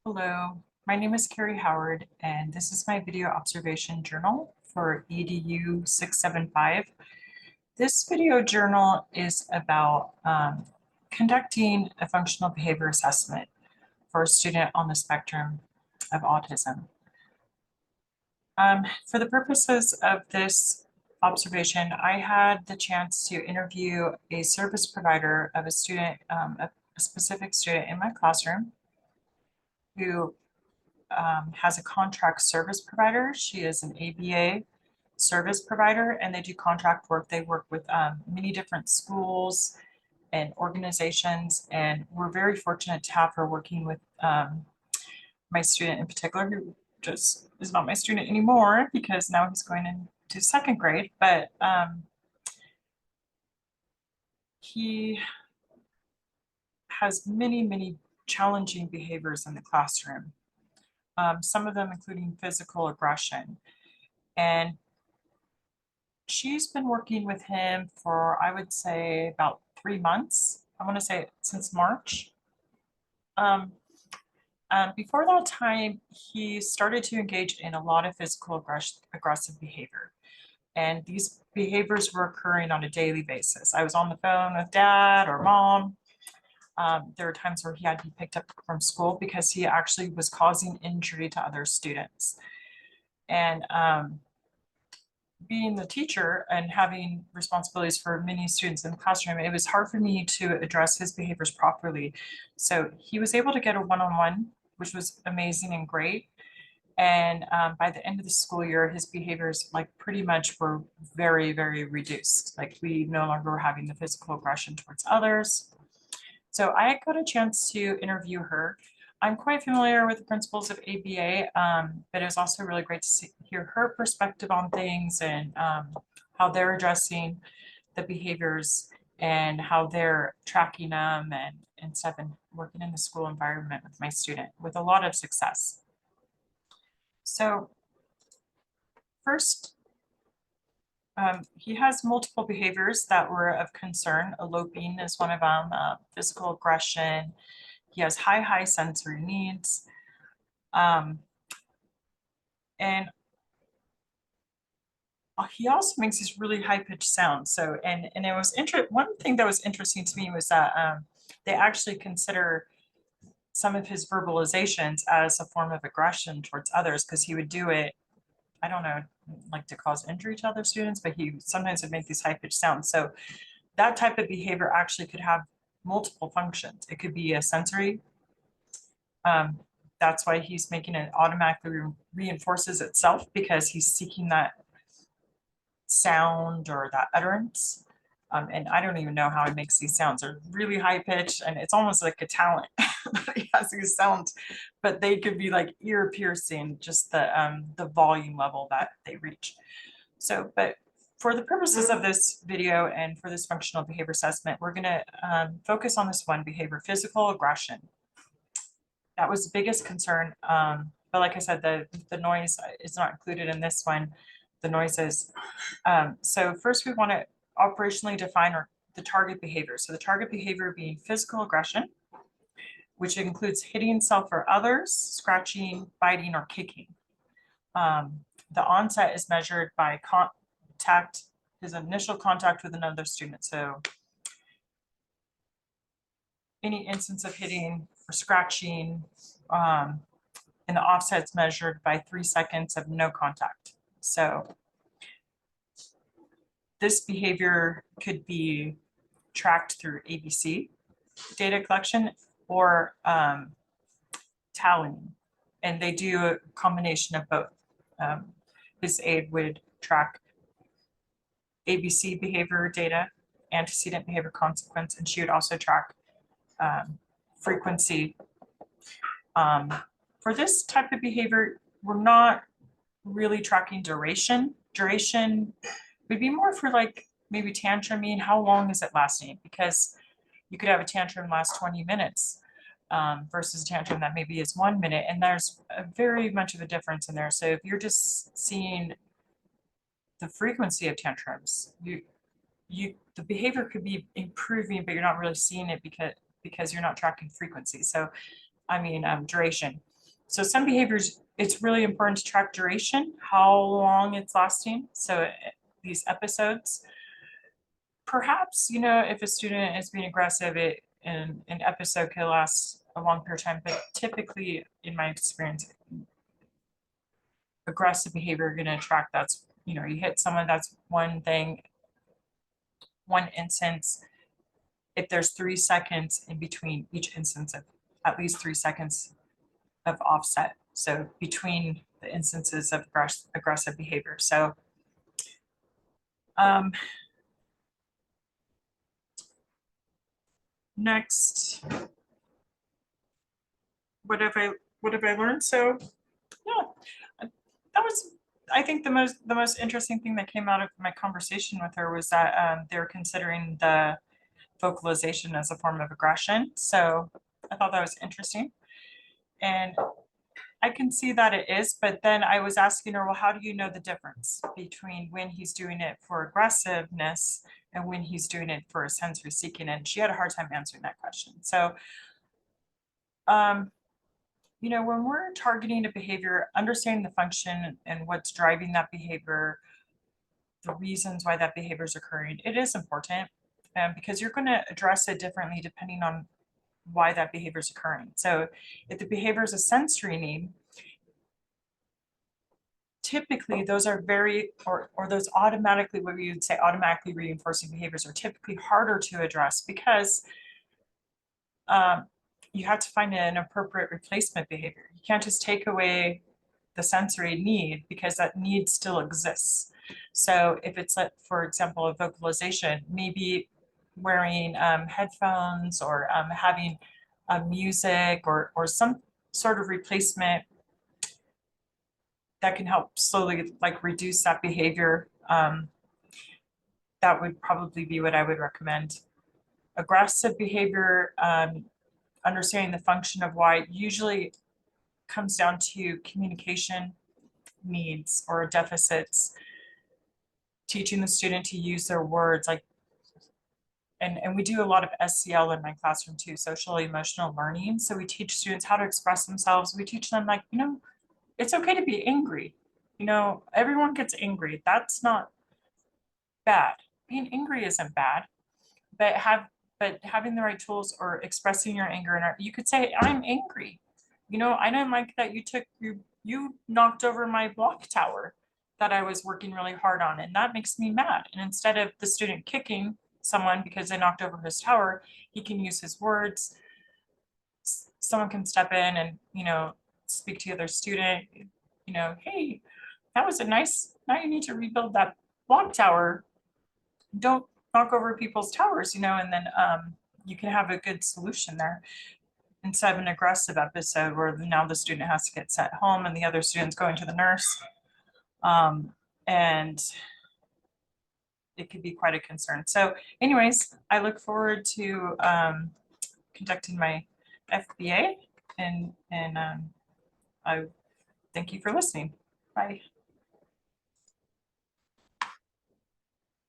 Hello, my name is Carrie Howard, and this is my video observation journal for EDU 675. This video journal is about conducting a functional behavior assessment for a student on the spectrum of autism. For the purposes of this observation, I had the chance to interview a service provider of a student, a specific student in my classroom who has a contract service provider. She is an ABA service provider, and they do contract work. They work with many different schools and organizations, and we're very fortunate to have her working with my student in particular, who just is not my student anymore because now he's going into second grade. But he has many challenging behaviors in the classroom, some of them including physical aggression. And she's been working with him for, I would say, about 3 months. I want to say since March. Um, Before that time, he started to engage in a lot of physical aggressive behavior. And these behaviors were occurring on a daily basis. I was on the phone with dad or mom. There were times where he had to be picked up from school because he actually was causing injury to other students. And being the teacher and having responsibilities for many students in the classroom, it was hard for me to address his behaviors properly. So he was able to get a one-on-one, which was amazing and great. And by the end of the school year, his behaviors like pretty much were very reduced. Like we no longer were having the physical aggression towards others. So I got a chance to interview her. I'm quite familiar with the principles of ABA, but it was also really great to hear her perspective on things and how they're addressing the behaviors and how they're tracking them and stuff, and working in the school environment with my student with a lot of success. So first, he has multiple behaviors that were of concern. Eloping is one of them, physical aggression. He has high sensory needs. Um, and he also makes these really high pitched sounds. So, and it was one thing that was interesting to me was that they actually consider some of his verbalizations as a form of aggression towards others, because he would do it, I don't know, like to cause injury to other students, but he sometimes would make these high pitched sounds. So that type of behavior actually could have multiple functions. It could be a sensory. Um, that's why he's making it automatically reinforces itself, because he's seeking that sound or that utterance. And I don't even know how he makes these sounds. They're really high pitched, and it's almost like a talent that he has these sounds, but they could be like ear piercing, just the volume level that they reach. So, but for the purposes of this video and for this functional behavior assessment, we're going to focus on this one behavior, physical aggression. That was the biggest concern. But like I said, the noise is not included in this one, the noises. So first we want to operationally define the target behavior. So the target behavior being physical aggression, which includes hitting self or others, scratching, biting, or kicking. The onset is measured by contact, his initial contact with another student. So any instance of hitting or scratching, and the offset's measured by 3 seconds of no contact. So this behavior could be tracked through ABC data collection or tallying, and they do a combination of both. This aid would track ABC behavior data, antecedent behavior consequence, and she would also track frequency. For this type of behavior, we're not really tracking duration. Duration would be more for like maybe tantruming. How long is it lasting? Because you could have a tantrum last 20 minutes versus a tantrum that maybe is 1 minute. And there's very much of a difference in there. So if you're just seeing the frequency of tantrums, the behavior could be improving, but you're not really seeing it because you're not tracking frequency. So I mean duration. So some behaviors, it's really important to track duration, how long it's lasting. So these episodes, perhaps, if a student is being aggressive, an episode could last a long period of time, but typically, in my experience, aggressive behavior you're gonna track, that's, you hit someone, that's one thing, one instance. If there's 3 seconds in between each instance of at least 3 seconds of offset. So between the instances of aggressive behavior. So next, what have I learned? So yeah, that was, I think, the most interesting thing that came out of my conversation with her was that they're considering the vocalization as a form of aggression. So I thought that was interesting. And I can see that it is, but then I was asking her, well, how do you know the difference between when he's doing it for aggressiveness and when he's doing it for sensory seeking? And she had a hard time answering that question. So, when we're targeting a behavior, understanding the function and what's driving that behavior, the reasons why that behavior is occurring, it is important because you're going to address it differently depending on why that behavior is occurring. So if the behavior is a sensory need, typically those are or those automatically, what we would say automatically reinforcing behaviors, are typically harder to address because you have to find an appropriate replacement behavior. You can't just take away the sensory need because that need still exists. So if it's, for example, a vocalization, maybe wearing headphones or having music or some sort of replacement that can help slowly reduce that behavior. That would probably be what I would recommend. Aggressive behavior, understanding the function of why, usually comes down to communication needs or deficits, teaching the student to use their words, and we do a lot of SEL in my classroom too, social emotional learning. So we teach students how to express themselves. We teach them it's okay to be angry. Everyone gets angry. That's not bad. Being angry isn't bad, but having the right tools or expressing your anger, and you could say, I'm angry. I don't like that you knocked over my block tower that I was working really hard on, and that makes me mad. And instead of the student kicking someone because they knocked over his tower, he can use his words. Someone can step in and, speak to the other student, hey, that was a nice, now you need to rebuild that block tower. Don't knock over people's towers, and then you can have a good solution there instead of an aggressive episode where now the student has to get sent home and the other student's going to the nurse. And it could be quite a concern. So anyways, I look forward to conducting my FBA, and I thank you for listening. Bye.